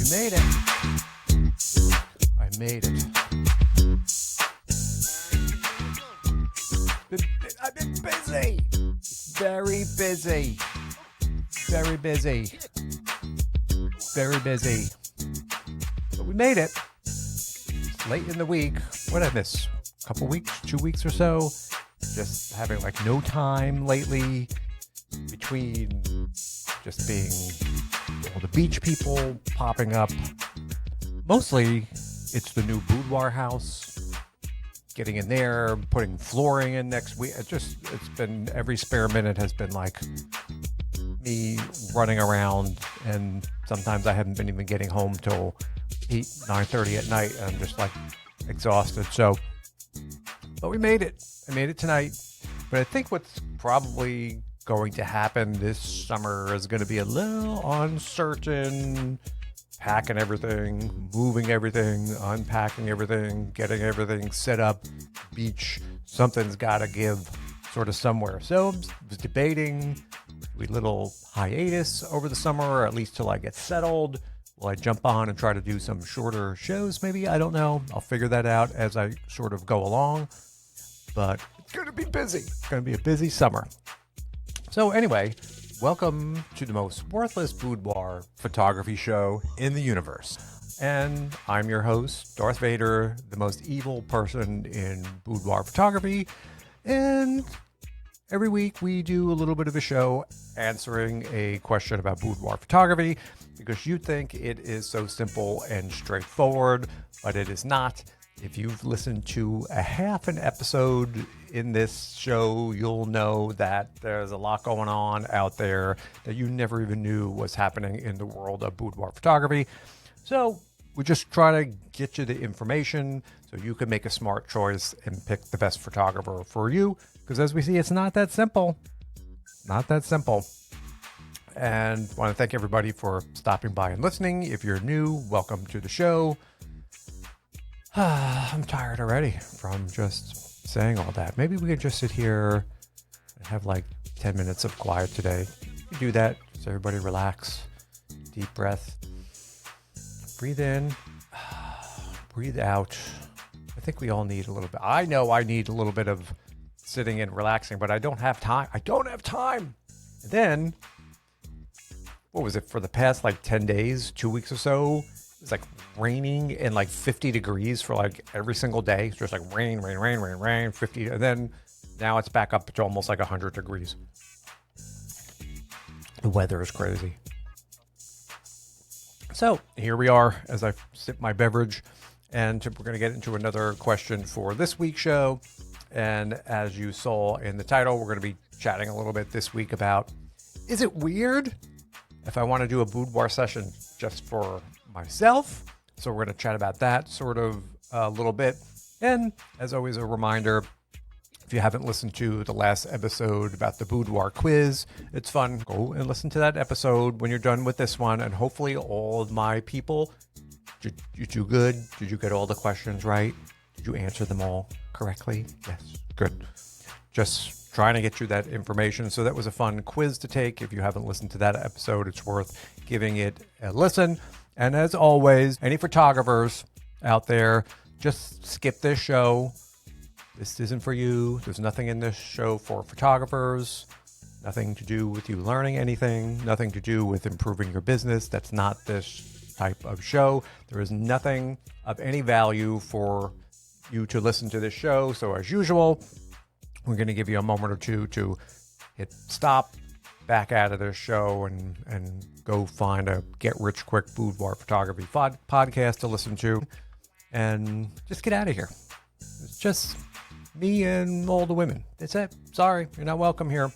We made it. I made it. I've been busy. Very busy. Very busy. Very busy. But we made it. It's late in the week. What did I miss? A couple weeks? 2 weeks or so? Just having like no time lately between just being all the beach people popping up. Mostly it's the new boudoir house, getting in there, putting flooring in next week. It's been every spare minute has been like me running around, and sometimes I haven't been even getting home till 9:30 at night, and I'm just like exhausted. So, but we made it. I made it tonight. But I think what's probably going to happen this summer is going to be a little uncertain. Packing everything, moving everything, unpacking everything, getting everything set up, beach, something's got to give sort of somewhere. So I was debating a little hiatus over the summer, or at least till I get settled. Will I jump on and try to do some shorter shows? Maybe, I don't know. I'll figure that out as I sort of go along. But it's going to be busy. It's going to be a busy summer. So anyway, welcome to the most worthless boudoir photography show in the universe. And I'm your host, Darth Vader, the most evil person in boudoir photography. And every week we do a little bit of a show answering a question about boudoir photography, because you think it is so simple and straightforward, but it is not. If you've listened to a half an episode in this show, you'll know that there's a lot going on out there that you never even knew was happening in the world of boudoir photography. So we just try to get you the information so you can make a smart choice and pick the best photographer for you. Because as we see, it's not that simple. Not that simple. And I want to thank everybody for stopping by and listening. If you're new, welcome to the show. I'm tired already from just saying all that. Maybe we could just sit here and have like 10 minutes of quiet today. You do that, just everybody relax, deep breath, breathe in, breathe out. I think we all need a little bit. I know I need a little bit of sitting and relaxing, but I don't have time. I don't have time. And then, what was it, for the past like 10 days, 2 weeks or so, it's like raining and like 50 degrees for like every single day. It's just like rain, 50. And then now it's back up to almost like 100 degrees. The weather is crazy. So here we are as I sip my beverage, and we're going to get into another question for this week's show. And as you saw in the title, we're going to be chatting a little bit this week about, is it weird if I want to do a boudoir session just for myself? So we're going to chat about that sort of a little bit. And as always, a reminder, if you haven't listened to the last episode about the boudoir quiz, it's fun. Go and listen to that episode when you're done with this one. And hopefully all of my people, did you do good? Did you get all the questions right? Did you answer them all correctly? Yes, good. Just trying to get you that information. So that was a fun quiz to take. If you haven't listened to that episode, it's worth giving it a listen. And as always, any photographers out there, just skip this show. This isn't for you. There's nothing in this show for photographers. Nothing to do with you learning anything. Nothing to do with improving your business. That's not this type of show. There is nothing of any value for you to listen to this show. So as usual, we're going to give you a moment or two to hit stop, back out of this show, and go find a get-rich-quick boudoir photography podcast to listen to, and just get out of here. It's just me and all the women. That's it. Sorry, you're not welcome here.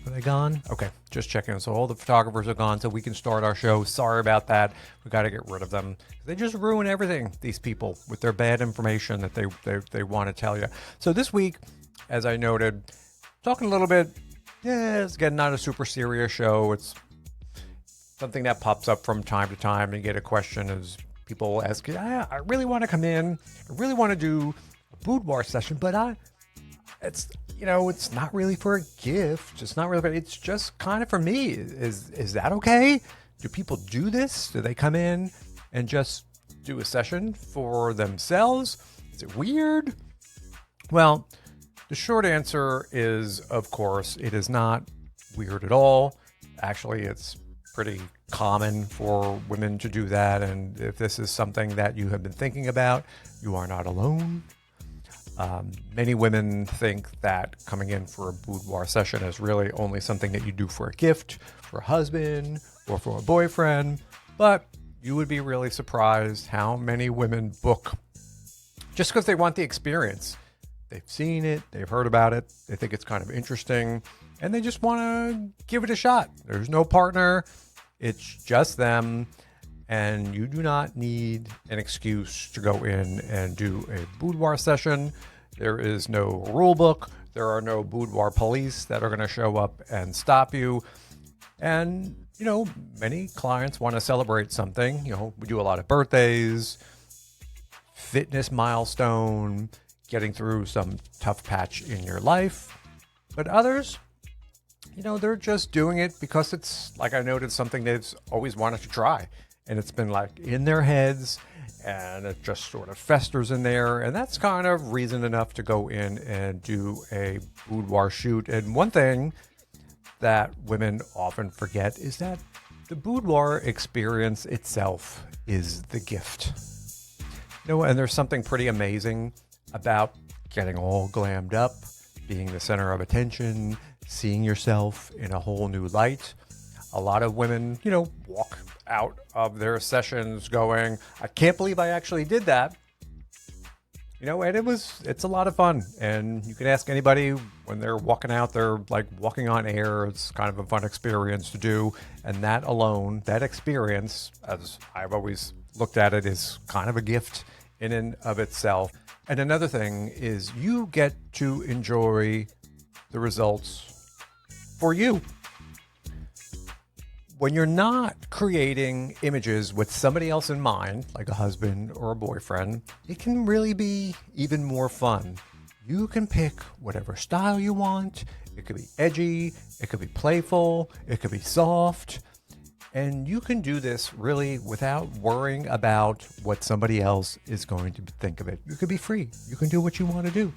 Are they gone? Okay, just checking. So all the photographers are gone, so we can start our show. Sorry about that. We got to get rid of them. They just ruin everything, these people, with their bad information that they want to tell you. So this week, as I noted, talking a little bit, it's again not a super serious show. It's something that pops up from time to time, and you get a question as people ask, I really want to come in. I really want to do a boudoir session, but it's not really for a gift. It's not really, it's just kind of for me. Is that okay? do people do this? Do they come in and just do a session for themselves? Is it weird? Well, the short answer is, of course, it is not weird at all. Actually, it's pretty common for women to do that. And if this is something that you have been thinking about, you are not alone. Many women think that coming in for a boudoir session is really only something that you do for a gift, for a husband, or for a boyfriend. But you would be really surprised how many women book just because they want the experience. They've seen it, they've heard about it, they think it's kind of interesting, and they just want to give it a shot. There's no partner, it's just them, and you do not need an excuse to go in and do a boudoir session. There is no rule book. There are no boudoir police that are going to show up and stop you. And, many clients want to celebrate something. We do a lot of birthdays, fitness milestone, getting through some tough patch in your life. But others, they're just doing it because it's, like I noted, something they've always wanted to try. And it's been like in their heads and it just sort of festers in there. And that's kind of reason enough to go in and do a boudoir shoot. And one thing that women often forget is that the boudoir experience itself is the gift. And there's something pretty amazing about getting all glammed up, being the center of attention, seeing yourself in a whole new light. A lot of women, walk out of their sessions going, I can't believe I actually did that. And it's a lot of fun. And you can ask anybody when they're walking out, they're like walking on air. It's kind of a fun experience to do. And that alone, that experience, as I've always looked at it, is kind of a gift in and of itself. And another thing is you get to enjoy the results for you. When you're not creating images with somebody else in mind, like a husband or a boyfriend, it can really be even more fun. You can pick whatever style you want. It could be edgy, it could be playful, it could be soft. And you can do this really without worrying about what somebody else is going to think of it. You could be free. You can do what you want to do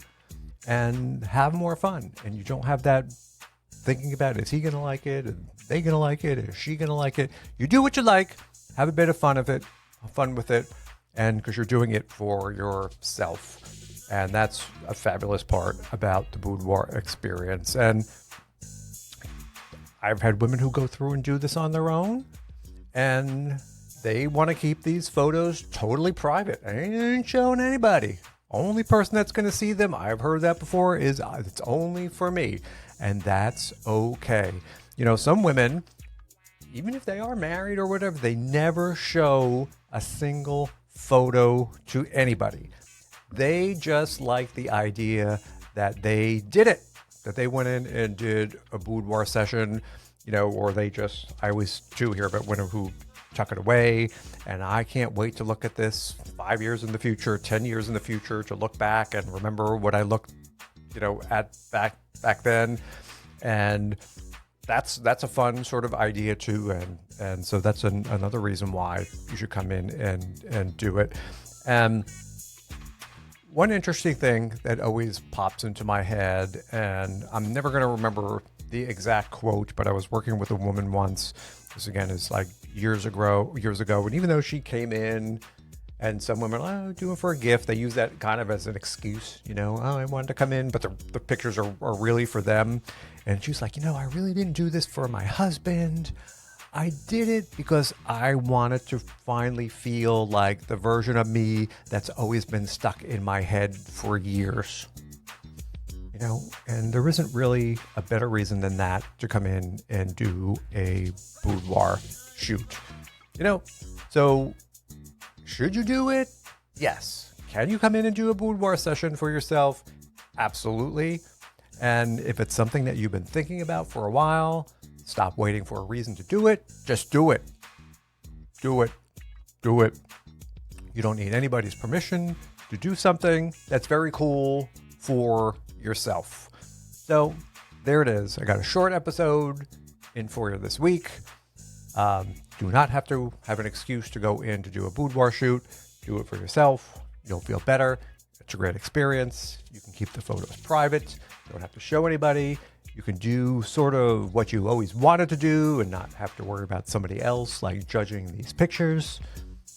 and have more fun. And you don't have that thinking about, is he going to like it? Are they going to like it? Is she going to like it? You do what you like. Have a bit of fun with it. And because you're doing it for yourself. And that's a fabulous part about the boudoir experience. And I've had women who go through and do this on their own, and they want to keep these photos totally private. I ain't showing anybody. Only person that's going to see them, I've heard that before, is it's only for me. And that's okay. Some women, even if they are married or whatever, they never show a single photo to anybody. They just like the idea that they did it. That they went in and did a boudoir session, or I always do hear about women who tuck it away. And I can't wait to look at this 5 years in the future, 10 years in the future, to look back and remember what I looked, at back then. And that's a fun sort of idea too. And so that's another reason why you should come in and do it. And one interesting thing that always pops into my head, and I'm never going to remember the exact quote, but I was working with a woman once. This again is like years ago. And even though she came in and some women are doing for a gift, they use that kind of as an excuse, I wanted to come in, but the pictures are really for them. And she's like, I really didn't do this for my husband. I did it because I wanted to finally feel like the version of me that's always been stuck in my head for years. And there isn't really a better reason than that to come in and do a boudoir shoot. So should you do it? Yes. Can you come in and do a boudoir session for yourself? Absolutely. And if it's something that you've been thinking about for a while, stop waiting for a reason to do it. Just do it. Do it. Do it. You don't need anybody's permission to do something that's very cool for yourself. So there it is. I got a short episode in for you this week. Do not have to have an excuse to go in to do a boudoir shoot. Do it for yourself. You'll feel better. It's a great experience. You can keep the photos private. You don't have to show anybody. You can do sort of what you always wanted to do and not have to worry about somebody else like judging these pictures.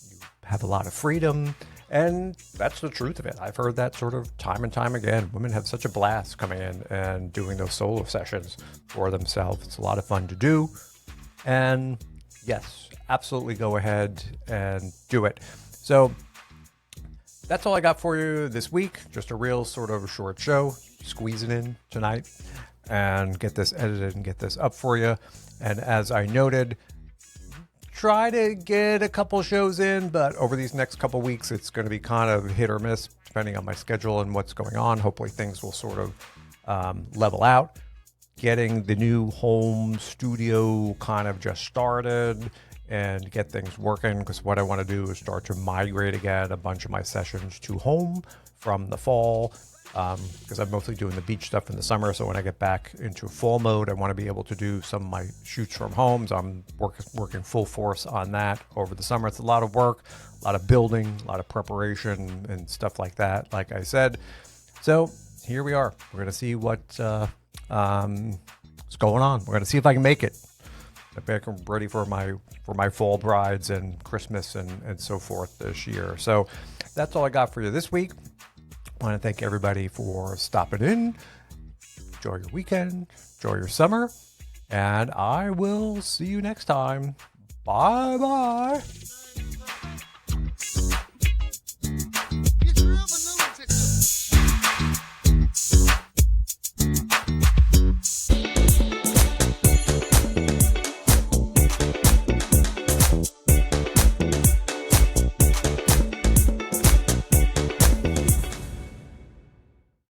You have a lot of freedom, and that's the truth of it. I've heard that sort of time and time again. Women have such a blast coming in and doing those solo sessions for themselves. It's a lot of fun to do. And yes, absolutely go ahead and do it. So that's all I got for you this week. Just a real sort of short show, squeezing in tonight and get this edited and get this up for you. And as I noted, try to get a couple shows in, but over these next couple weeks, it's going to be kind of hit or miss depending on my schedule and what's going on. Hopefully things will sort of level out. Getting the new home studio kind of just started and get things working, because what I want to do is start to migrate again a bunch of my sessions to home from the fall, because I'm mostly doing the beach stuff in the summer. So when I get back into fall mode, I want to be able to do some of my shoots from home. So I'm working full force on that over the summer. It's a lot of work, a lot of building, a lot of preparation and stuff like that, like I said. So here we are. We're going to see what's going on. We're going to see if I can make it. I'm ready for my fall brides and Christmas and so forth this year. So that's all I got for you this week. I want to thank everybody for stopping in. Enjoy your weekend. Enjoy your summer. And I will see you next time. Bye-bye.